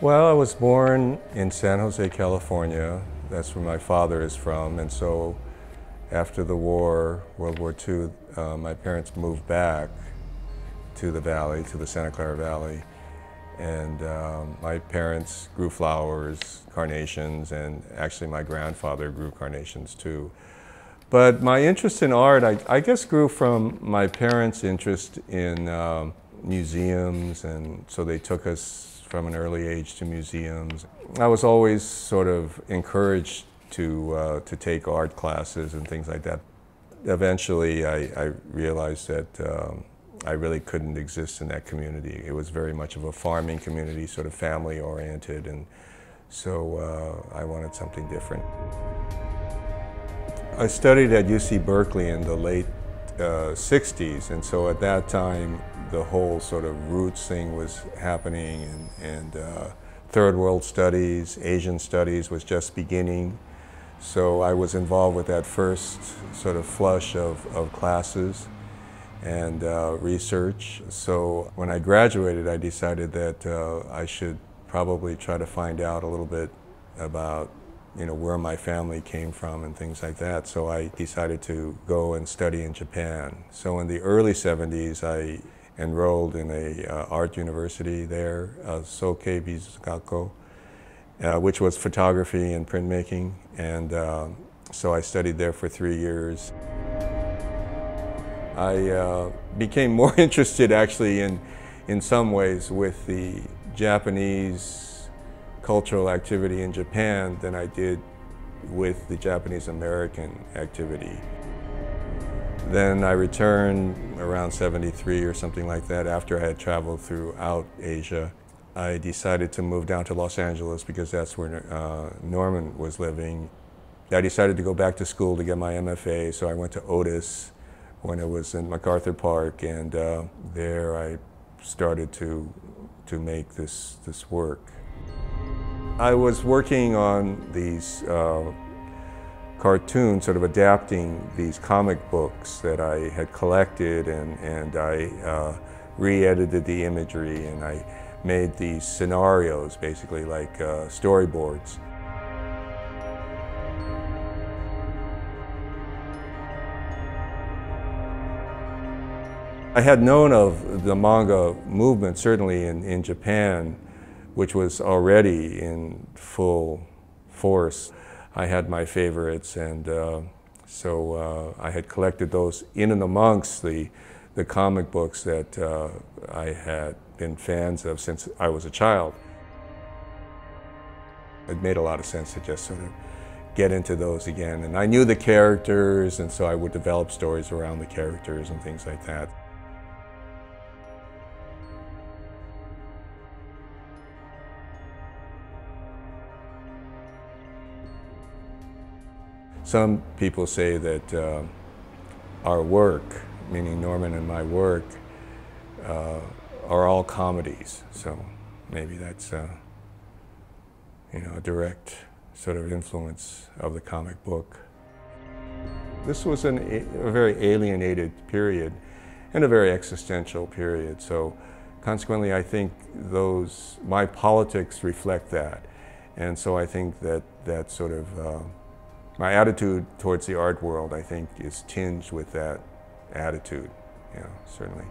Well, I was born in San Jose, California. That's where my father is from. And so after the war, World War II, my parents moved back to the valley, to the Santa Clara Valley. And my parents grew flowers, carnations, and actually my grandfather grew carnations too. But my interest in art, I guess, grew from my parents' interest in museums, and so they took us from an early age to museums. I was always sort of encouraged to take art classes and things like that. Eventually, I realized that I really couldn't exist in that community. It was very much of a farming community, sort of family-oriented, and so I wanted something different. I studied at UC Berkeley in the late 60s, and so at that time the whole sort of roots thing was happening, and third world studies, Asian studies was just beginning. So I was involved with that first sort of flush of classes and research. So when I graduated, I decided that I should probably try to find out a little bit about where my family came from and things like that. So I decided to go and study in Japan. So in the early 70s, I enrolled in a art university there, Soke Bizukako, which was photography and printmaking. And so I studied there for 3 years. I became more interested actually in some ways with the Japanese cultural activity in Japan than I did with the Japanese-American activity. Then I returned around 73 or something like that after I had traveled throughout Asia. I decided to move down to Los Angeles because that's where Norman was living. I decided to go back to school to get my MFA, so I went to Otis when it was in MacArthur Park, and there I started to make this work. I was working on these cartoons, sort of adapting these comic books that I had collected, and I re-edited the imagery, and I made these scenarios, basically like storyboards. I had known of the manga movement, certainly in Japan, which was already in full force. I had my favorites, and so I had collected those in and amongst the comic books that I had been fans of since I was a child. It made a lot of sense to just sort of get into those again. And I knew the characters, and so I would develop stories around the characters and things like that. Some people say that our work, meaning Norman and my work, are all comedies. So maybe that's a direct sort of influence of the comic book. This was a very alienated period and a very existential period. So consequently, I think my politics reflect that. And so I think that sort of my attitude towards the art world, I think, is tinged with that attitude, certainly.